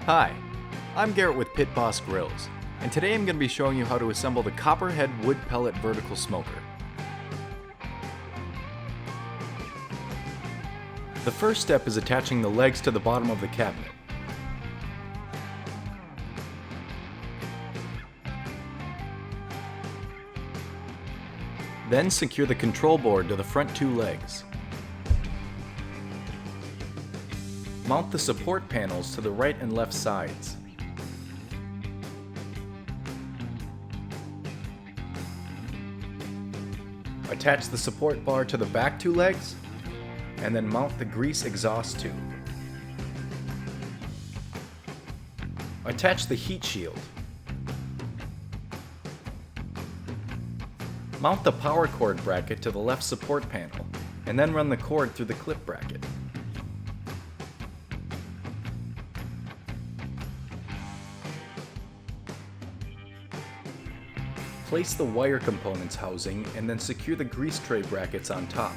Hi, I'm Garrett with Pit Boss Grills, and today I'm going to be showing you how to assemble the Copperhead Wood Pellet Vertical Smoker. The first step is attaching the legs to the bottom of the cabinet. Then secure the control board to the front two legs. Mount the support panels to the right and left sides. Attach the support bar to the back two legs, and then mount the grease exhaust tube. Attach the heat shield. Mount the power cord bracket to the left support panel, and then run the cord through the clip bracket. Place the wire components housing and then secure the grease tray brackets on top.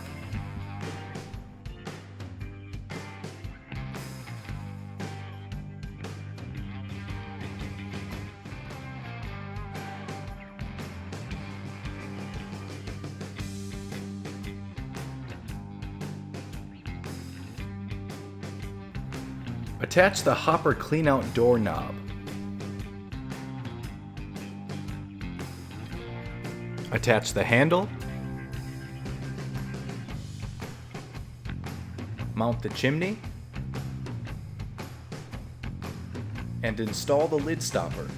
Attach the hopper cleanout door knob. Attach the handle. Mount the chimney. And install the lid stopper.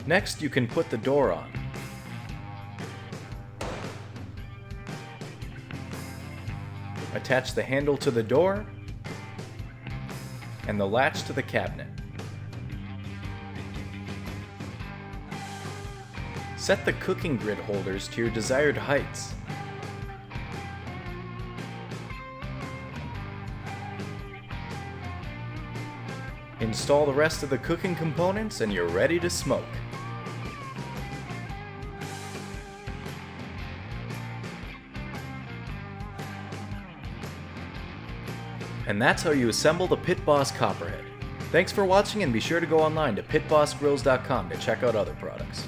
Next, you can put the door on. Attach the handle to the door and the latch to the cabinet. Set the cooking grid holders to your desired heights. Install the rest of the cooking components and you're ready to smoke. And that's how you assemble the Pit Boss Copperhead. Thanks for watching, and be sure to go online to pitbossgrills.com to check out other products.